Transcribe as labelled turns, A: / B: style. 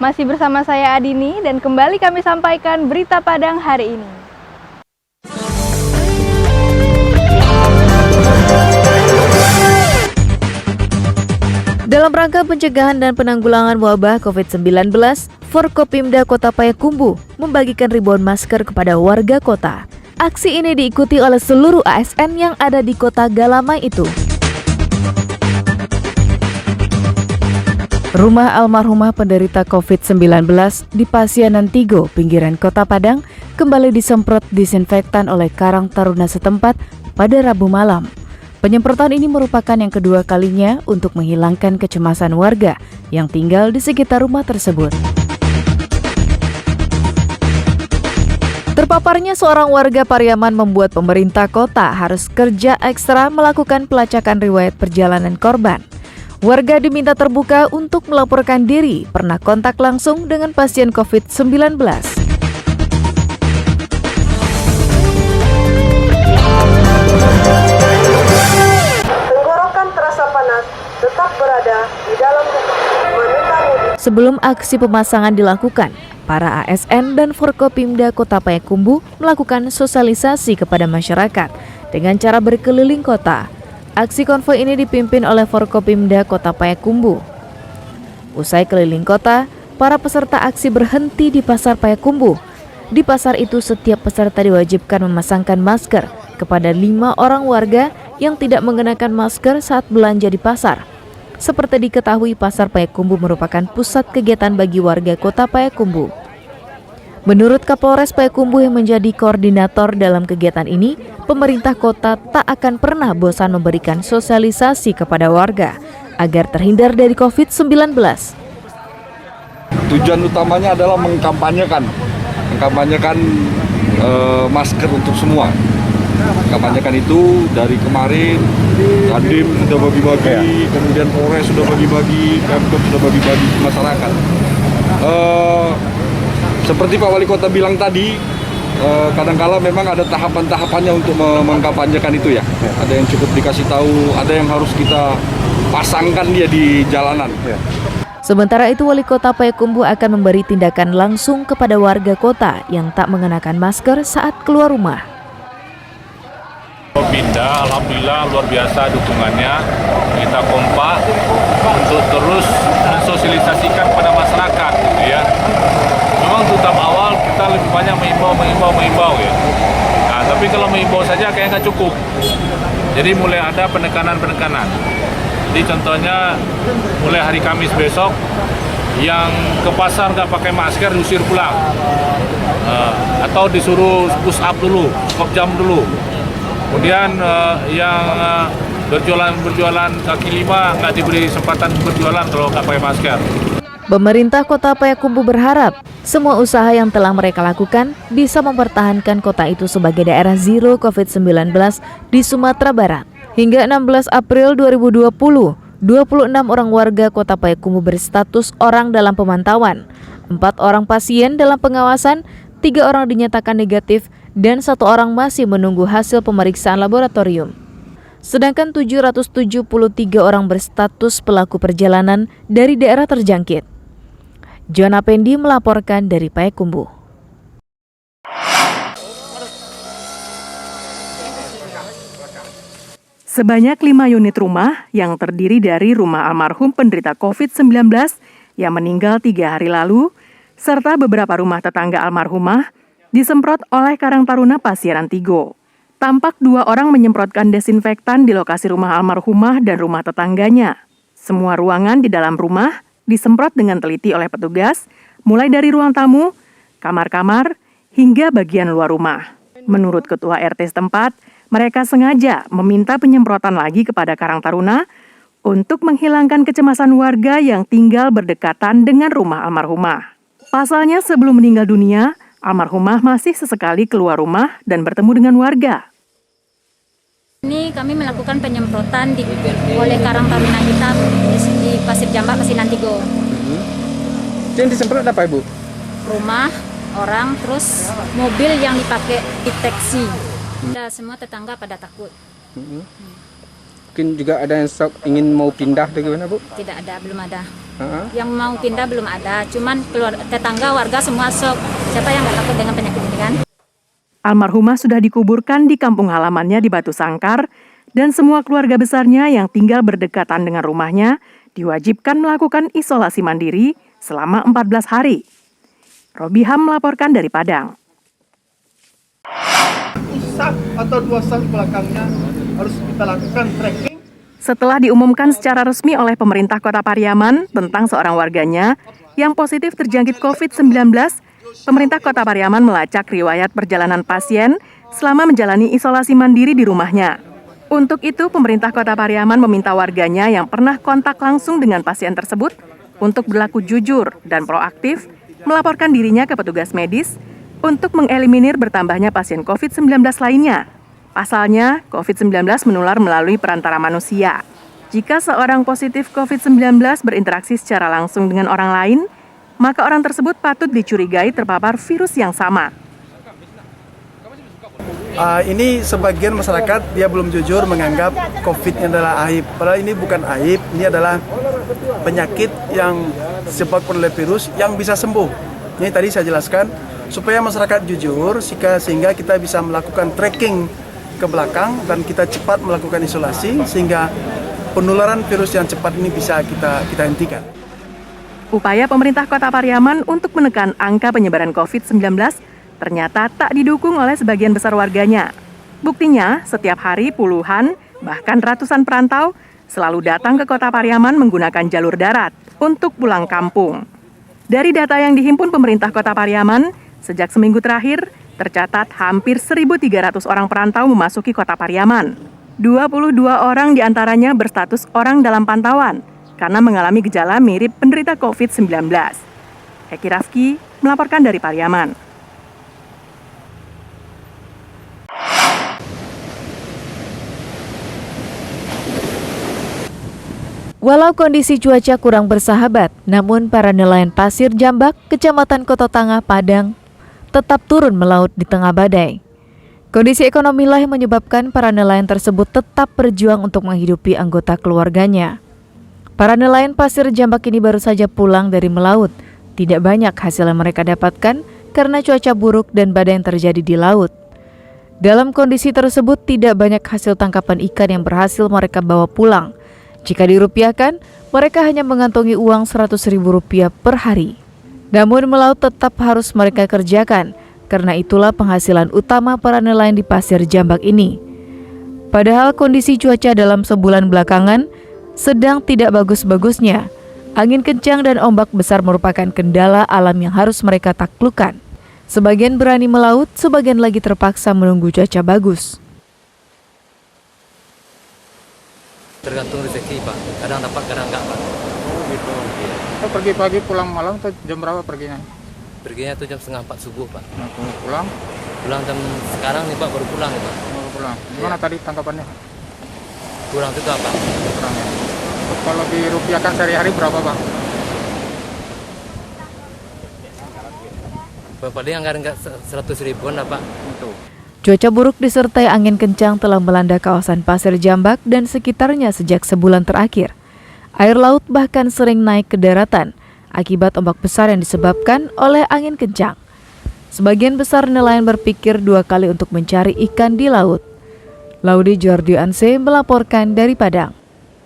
A: Masih bersama saya Adini dan kembali kami sampaikan berita Padang hari ini. Dalam rangka pencegahan dan penanggulangan wabah COVID-19, Forkopimda Kota Payakumbuh membagikan ribuan masker kepada warga kota. Aksi ini diikuti oleh seluruh ASN yang ada di kota Galamai itu. Rumah almarhumah penderita COVID-19 di Pasianan Tigo, pinggiran Kota Padang, kembali disemprot disinfektan oleh Karang Taruna setempat pada Rabu malam. Penyemprotan ini merupakan yang kedua kalinya untuk menghilangkan kecemasan warga yang tinggal di sekitar rumah tersebut. Terpaparnya seorang warga Pariaman membuat pemerintah kota harus kerja ekstra melakukan pelacakan riwayat perjalanan korban. Warga diminta terbuka untuk melaporkan diri pernah kontak langsung dengan pasien COVID-19.
B: Tenggorokan terasa panas, tetap berada di dalam rumah.
A: Sebelum aksi pemasangan dilakukan, para ASN dan Forkopimda Kota Payakumbuh melakukan sosialisasi kepada masyarakat dengan cara berkeliling kota. Aksi konvoi ini dipimpin oleh Forkopimda Kota Payakumbuh. Usai keliling kota, para peserta aksi berhenti di Pasar Payakumbuh. Di pasar itu setiap peserta diwajibkan memasangkan masker kepada 5 orang warga yang tidak mengenakan masker saat belanja di pasar. Seperti diketahui, Pasar Payakumbuh merupakan pusat kegiatan bagi warga Kota Payakumbuh. Menurut Kapolres Payakumbuh yang menjadi koordinator dalam kegiatan ini, pemerintah kota tak akan pernah bosan memberikan sosialisasi kepada warga agar terhindar dari COVID-19.
C: Tujuan utamanya adalah mengkampanyekan masker untuk semua. Kampanyekan itu dari kemarin, Dandim sudah bagi-bagi, kemudian Polres sudah bagi-bagi, Pemkot sudah bagi-bagi ke masyarakat. Seperti Pak Wali Kota bilang tadi, kadang-kala memang ada tahapan-tahapannya untuk mengkampanyekan itu ya. Ada yang cukup dikasih tahu, ada yang harus kita pasangkan dia di jalanan.
A: Sementara itu, Wali Kota Payakumbuh akan memberi tindakan langsung kepada warga kota yang tak mengenakan masker saat keluar rumah.
D: Forkopimda, alhamdulillah luar biasa dukungannya. Kita kompak untuk terus mensosialisasikan pada masyarakat, gitu ya. Memang untuk tahap awal kita lebih banyak mengimbau ya. Nah, tapi kalau mengimbau saja kayaknya nggak cukup. Jadi mulai ada penekanan. Jadi contohnya mulai hari Kamis besok yang ke pasar nggak pakai masker diusir pulang, atau disuruh push up dulu, stop jam dulu. Kemudian yang berjualan kaki lima nggak diberi kesempatan berjualan kalau nggak pakai masker.
A: Pemerintah Kota Payakumbuh berharap semua usaha yang telah mereka lakukan bisa mempertahankan kota itu sebagai daerah zero COVID-19 di Sumatera Barat. Hingga 16 April 2020, 26 orang warga Kota Payakumbuh berstatus orang dalam pemantauan, 4 orang pasien dalam pengawasan, 3 orang dinyatakan negatif, dan 1 orang masih menunggu hasil pemeriksaan laboratorium. Sedangkan 773 orang berstatus pelaku perjalanan dari daerah terjangkit. John Apendi melaporkan dari Payakumbuh.
B: Sebanyak 5 unit rumah yang terdiri dari rumah almarhum penderita COVID-19 yang meninggal 3 hari lalu, serta beberapa rumah tetangga almarhumah disemprot oleh Karang Taruna Pasianan Tigo. Tampak 2 orang menyemprotkan desinfektan di lokasi rumah almarhumah dan rumah tetangganya. Semua ruangan di dalam rumah disemprot dengan teliti oleh petugas, mulai dari ruang tamu, kamar-kamar, hingga bagian luar rumah. Menurut Ketua RT setempat, mereka sengaja meminta penyemprotan lagi kepada Karang Taruna untuk menghilangkan kecemasan warga yang tinggal berdekatan dengan rumah almarhumah. Pasalnya sebelum meninggal dunia, almarhumah masih sesekali keluar rumah dan bertemu dengan warga.
E: Ini kami melakukan penyemprotan oleh Karang Taruna kita di Pasir Jambak, Pasianan Tigo.
F: Yang disemprot apa, Ibu?
E: Rumah, orang, terus mobil yang dipakai deteksi. Semua tetangga pada takut.
F: mungkin juga ada yang ingin mau pindah atau gimana Bu?
E: Tidak ada, belum ada.
F: Ha?
E: Yang mau pindah belum ada, cuman tetangga warga semua sok. Siapa yang nggak takut dengan penyakit ini kan?
B: Almarhumah sudah dikuburkan di kampung halamannya di Batu Sangkar dan semua keluarga besarnya yang tinggal berdekatan dengan rumahnya diwajibkan melakukan isolasi mandiri selama 14 hari. Robi Ham melaporkan dari Padang.
G: Sak atau 2 sak belakangnya harus kita lakukan tracking.
B: Setelah diumumkan secara resmi oleh pemerintah Kota Pariaman tentang seorang warganya yang positif terjangkit COVID-19, pemerintah Kota Pariaman melacak riwayat perjalanan pasien selama menjalani isolasi mandiri di rumahnya. Untuk itu, pemerintah Kota Pariaman meminta warganya yang pernah kontak langsung dengan pasien tersebut untuk berlaku jujur dan proaktif melaporkan dirinya ke petugas medis untuk mengeliminir bertambahnya pasien COVID-19 lainnya. Pasalnya, COVID-19 menular melalui perantara manusia. Jika seorang positif COVID-19 berinteraksi secara langsung dengan orang lain, maka orang tersebut patut dicurigai terpapar virus yang sama.
G: Ini sebagian masyarakat dia belum jujur menganggap COVID ini adalah aib. Padahal ini bukan aib, ini adalah penyakit yang disebabkan oleh virus yang bisa sembuh. Ini tadi saya jelaskan supaya masyarakat jujur sehingga kita bisa melakukan tracking ke belakang dan kita cepat melakukan isolasi sehingga penularan virus yang cepat ini bisa kita hentikan.
B: Upaya pemerintah Kota Pariaman untuk menekan angka penyebaran COVID-19 ternyata tak didukung oleh sebagian besar warganya. Buktinya, setiap hari puluhan, bahkan ratusan perantau selalu datang ke Kota Pariaman menggunakan jalur darat untuk pulang kampung. Dari data yang dihimpun pemerintah Kota Pariaman, sejak seminggu terakhir, tercatat hampir 1.300 orang perantau memasuki Kota Pariaman. 22 orang diantaranya berstatus orang dalam pantauan karena mengalami gejala mirip penderita COVID-19. Eki Rafki melaporkan dari Pariaman.
A: Walau kondisi cuaca kurang bersahabat, namun para nelayan pasir Jambak, Kecamatan Kota Tangah, Padang, tetap turun melaut di tengah badai. Kondisi ekonomi lah yang menyebabkan para nelayan tersebut tetap berjuang untuk menghidupi anggota keluarganya. Para nelayan pasir Jambak ini baru saja pulang dari melaut. Tidak banyak hasil yang mereka dapatkan karena cuaca buruk dan badai yang terjadi di laut. Dalam kondisi tersebut, tidak banyak hasil tangkapan ikan yang berhasil mereka bawa pulang. Jika dirupiahkan, mereka hanya mengantongi uang Rp100.000 per hari. Namun melaut tetap harus mereka kerjakan, karena itulah penghasilan utama para nelayan di pasir Jambak ini. Padahal kondisi cuaca dalam sebulan belakangan sedang tidak bagus-bagusnya. Angin kencang dan ombak besar merupakan kendala alam yang harus mereka taklukkan. Sebagian berani melaut, sebagian lagi terpaksa menunggu cuaca bagus.
H: Tergantung rezeki Pak, kadang dapat kadang enggak Pak.
F: Oh gitu. Kita pergi pagi pulang malam tuh jam berapa perginya?
H: Perginya tuh jam 3:30 subuh Pak.
F: Nah, pulang?
H: Pulang jam sekarang nih Pak, baru pulang nih Pak.
F: Baru pulang. Gimana tadi tangkapannya?
H: Kurang itu apa?
F: Kurang ya. Kalau dirupiahkan sehari-hari berapa Bang?
H: Bapak dia anggaran enggak 100.000-an lah Pak.
F: Itu.
A: Cuaca buruk disertai angin kencang telah melanda kawasan pasir Jambak dan sekitarnya sejak sebulan terakhir. Air laut bahkan sering naik ke daratan akibat ombak besar yang disebabkan oleh angin kencang. Sebagian besar nelayan berpikir 2 kali untuk mencari ikan di laut. Laudy Jordianse melaporkan dari Padang.